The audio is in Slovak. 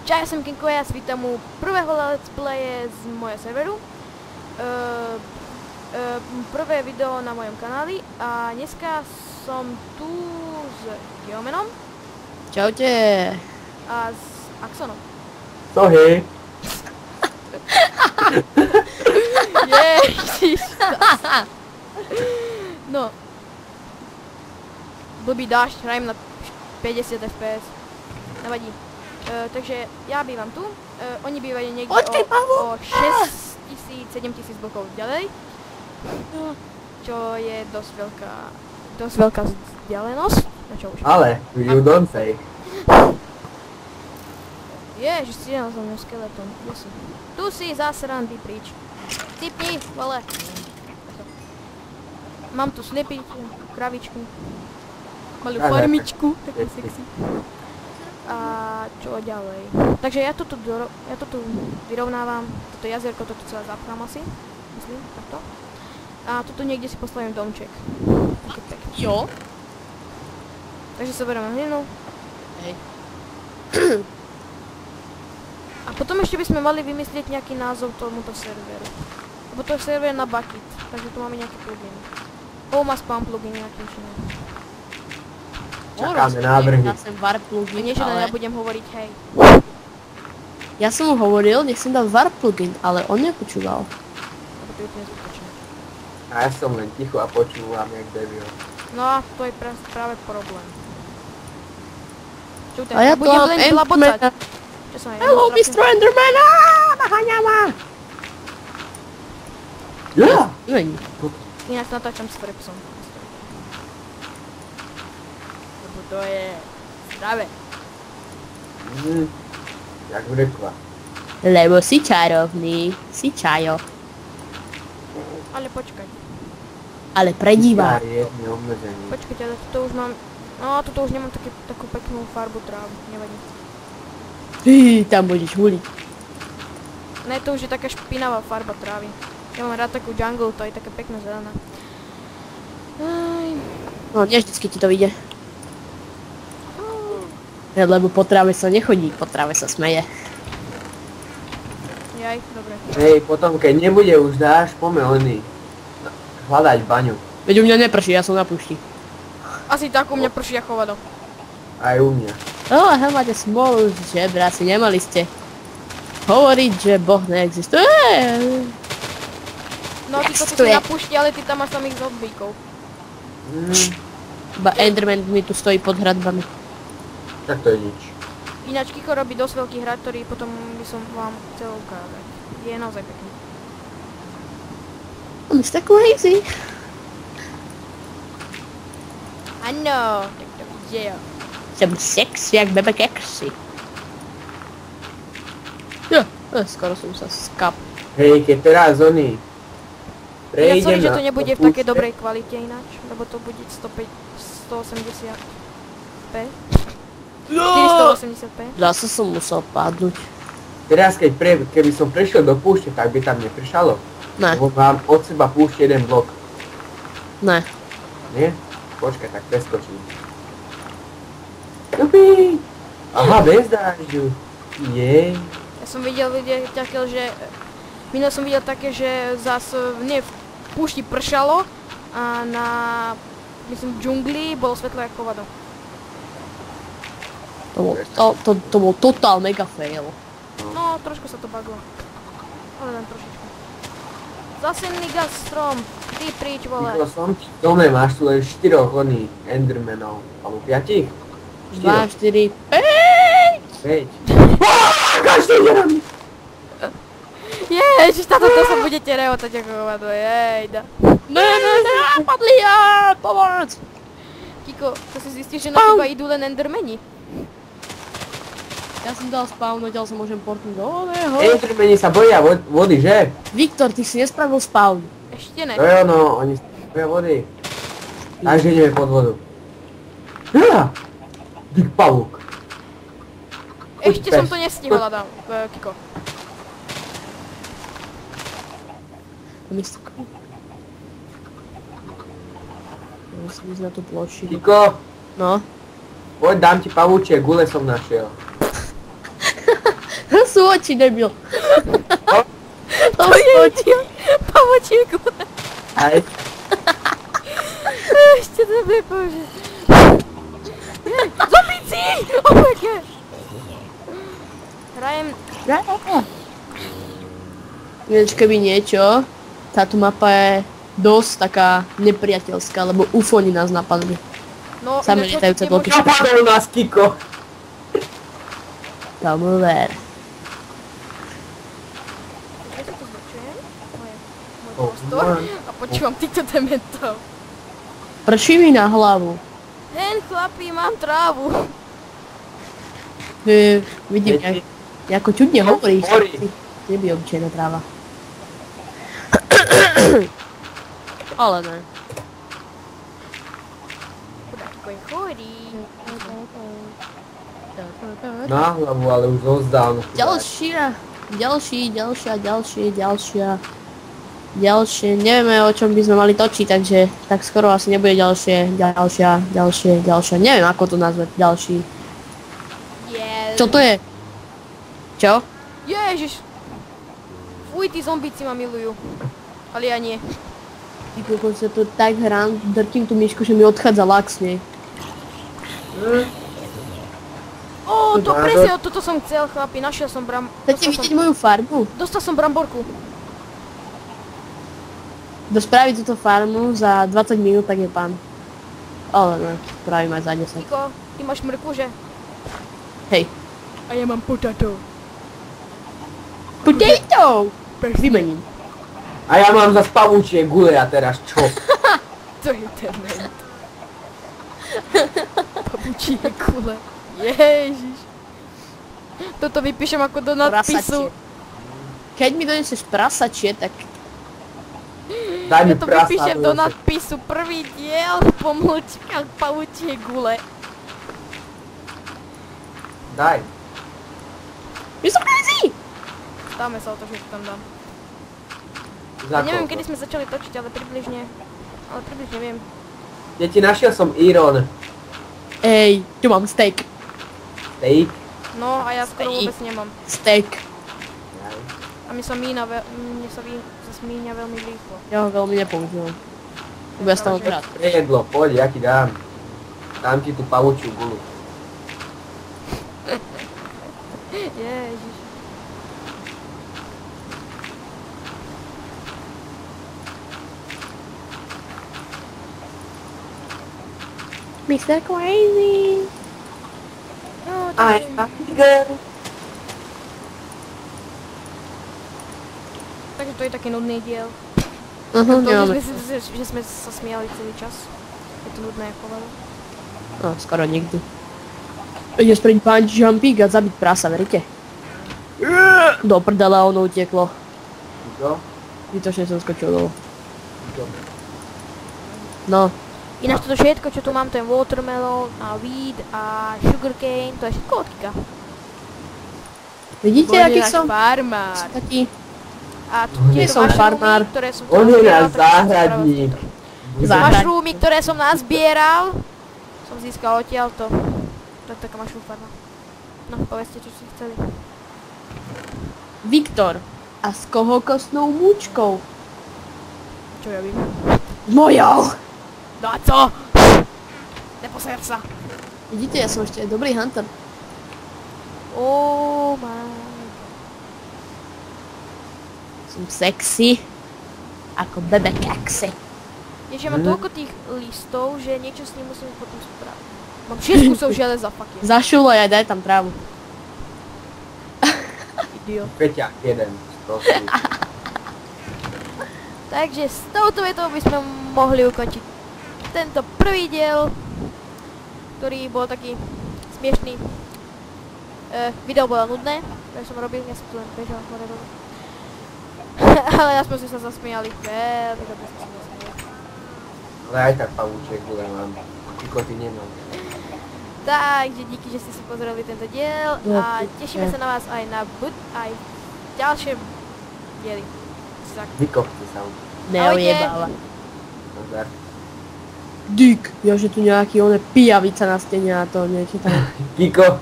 Čau, ja som Kinko, ja vítam u prvého let's playe z mojej serveru. Prvé video na mojom kanáli a dneska som tu s Geomenom. Čaute. A s Axonom. Sohy. Ježiš. No. Blbý dážď, hrajem na 50 fps. Nevadí. Takže ja bývam tu, oni bývajú niekde o 6000, 7000 blokov ďalej, čo je dosť veľká vzdialenosť. Na čo už? Ale, you don't say. Ježiš, si na mňa skeleton, kde si? Tu si zásran, ty príč. Typni, vole. Mám tu slepičku, kravičku, malú farmičku, takú sexy. A čo ďalej? Takže ja to tu vyrovnávam, toto jazierko, toto celé zapchám asi, myslím, takto. A toto niekde si postavím domček. Taký pekný. Jo? Takže sa bereme hlinu. Hej. A potom ešte by sme mali vymyslieť nejaký názov tomuto serveru. Lebo to je server na bucket, takže tu máme nejaký plugin. Má spam plugin nejaký či ne. Čakáme návrhy. Ja som warp plugin, Nie, že ale... ja budem hovoriť hej. Ja som mu hovoril, nech som dal warp plugin, ale on nepočúval. Lebo to je úplne zbytočné. A ja som len ticho a počúvam, jak debil. No a to je práve problém. Čo A ja tu budem mám len blabocať. Endermana. Čo sa Hello, Mr. Endermana! Naháňa ma! Ja! Není. Ináč natáčam s Frepsom. Lebo to je zdravé. Jak vrekla. Lebo si čarovný, si čajo. Ale počkaj. Ale pre divá. Pár je neobmedzený. Počkajte, ale toto už mám... No, toto už nemám takú peknú farbu trávu. Nevadí. Tam budeš huliť. Ne, to už je taká špinavá farba trávy. Ja mám rád takú jungle, to je taká pekná zelená. Aj. No, nie vždycky ti to vyjde. Lebo po tráve sa nechodí, po tráve sa smeje. Jaj, dobre. Hej, potom keď nebude už dáš, poďme oný. Hľadať baňu. Veď u mňa neprší, ja som na púšti. Asi tak u mňa prší ako hovado. Aj u mňa. No, aha, máte smolu, že bráci, nemali ste hovoriť, že Boh neexistuje. No, ty to si na púšti, ale ty tam máš samých zombíkov. Iba Enderman mi tu stojí pod hradbami. Tak to je nič. Ináč Kiko robí dosť veľký hrad, ktorý potom by som vám chcel ukázať. Je naozaj pekný. Mr. Crazy. Áno, tak to vidie. Som sexy jak bebe keksy. Jo, skoro som sa skap. Hej, keď teraz oný. Ja sorry, Prejdem že na to nebude v púšte. takej dobrej kvalite ináč, lebo to bude 180p. 480p. Zase som musel padnúť. Teraz keby som prešiel do púšte, tak by tam nepršalo. Ne, Lebo mám od seba púšte jeden blok. ne. Nie? Počkaj, tak preskočím. Jupi! Aha, bez dážďu. Jej. Ja som videl také, že... Minul som videl také, že zase v púšti pršalo a na... myslím v džungli bolo svetlo ako hovado. To bol totál mega fail. No, trošku sa to baglo. Ale len trošičku. Zase Nigas strom. Ty príč, vole. Vyšlo som ti v dome, máš tu len 4 oných Endermanov. Alebo 5? 2, 4, 5. 5. Každý deň! Ježiš, táto to sa budete rehotať ako hovado, jejda. Ne, padli ja, pomoc! Kiko, to si zistíš, že na teba idú len endermeni. Ja som dal spawn, ďalej sa môžem portnúť do voného. Endermani sa boja vody, že? Viktor, ty si nespravil spawn. Ešte ne. To je ono, oni sa boja vody. Takže ideme pod vodu. Ja! Big pavúk. Ešte som to nestihol, Adam, Kiko. Musím ísť na tú plošinu. Kiko, No. poď dám ti pavúčie, gule som našiel. oči, debil. To je pavočie gule. Aj. Ešte dobre, bože. Zombíci! Oh my god. Hrajem... Vieš, keby niečo, táto mapa je dosť taká nepriateľská, lebo UFOni nás napadli. No, Same ináč lietajúce bloky. Napadol nás Kiko. Tomu ver. Ja sa tu zväčšujem. Môj Oh, prostor. A počúvam týchto dementov. Prší mi na hlavu. Hen chlapi, mám trávu. Vidím, ako čudne hovoríš. Neby obyčajná tráva. Ale ne. Chudáky koň chorý. Na hlavu, ale už rozdávno. Ďalšie, nevieme o čom by sme mali točiť, takže tak skoro asi nebude ďalšia, neviem ako to nazvať, ďalší. Čo to je? Čo? Ježiš. Fuj, tí zombíci ma milujú. Ale ja nie. Ty kokos, sa tu tak hrám, drtím tú myšku, že mi odchádza lax z nej. Ó, to presne, toto som chcel, chlapi, našiel som Chcete vidieť moju farbu? Dostal som bramborku. Kto spraví túto farmu za 20 minút, tak je pán. Ale ne, spravím aj za 10. Niko, ty máš mrkvu, že? Hej. A ja mám potato. Potato! Vymením. A ja mám zas pavúčie gule a teraz čo? To je internet. Papučie kule. Ježiš. Toto vypíšem ako do nadpisu. Prasačie. Keď mi doneseš prasačie, tak... Daj mi Ja to prasa. vypíšem do nadpisu. Prvý diel pomlčka pavučie gule. Daj. My som crazy! Dáme sa o to, že to tam dám. Za Ja neviem, koľko? kedy sme začali točiť, ale približne. Ale približne viem. Deti, našiel som Iron. Ej, tu mám steak. Steak. No a ja skoro vôbec nemám. Steak. A mne sa míňa veľmi rýchlo. Ja ho veľmi nepoužívam. Lebo ja som rád. Nejedlo, poď, ja ti dám. Dám ti tú pavúčiu gulu. Ježiš. Mr. Crazy. No, Aj, takže to je taký nudný diel. Aha, To, nemáme. že sme sa smiali celý čas. Je to nudné ako veľa. No, skoro nikdy. Ide spreť punch jumping a zabiť prasa, veríte? Do prdele, ono utieklo. Čo? Vytočne som skočil dolu. Čo? No, Ináč toto všetko, čo tu mám, ten watermelon a weed a sugarcane, to je všetko od Kika. vidíte, aký som? farmár. Taký. A tu Nie tieto som mushroomy, farmár. ktoré som On je náš nazbieral, tak som si záhradník. spravil- Záhradník. Mushroomy, ktoré som nazbieral, som získal odtiaľto. To je taká mushroom farma. No, povedzte, čo ste chceli. Viktor. A s koho kostnou múčkou? Čo ja vím? Mojou! No a co? Neposer sa. Vidíte, ja som ešte aj dobrý hunter. Oh my. Som sexy. Ako bebe kaxe. Ježe, mám toľko tých listov, že niečo s ním musím potom spraviť. Mám 6 kusov železa, fuck je. Zašulaj aj daj tam trávu. Idiot. Peťák jeden. Prosím. Takže s touto vetou by sme mohli ukončiť tento prvý diel, ktorý bol taký smiešný. Video bolo nudné, ktoré som robil, ja som tu len bežal hore dole. Ale aspoň sme sa zasmiali, veľmi dobre sme sa zasmiali. Ale aj tak pavúčie gule mám. Kiko, ty nemám. Takže díky, že ste si pozreli tento diel a tešíme sa na vás aj na aj ďalšie diely. Tak. Vykopte sa už. Neojebáva. Nazdar. Dík, ja že tu nejaký one pijavica na stene a to niečo tam. Kiko.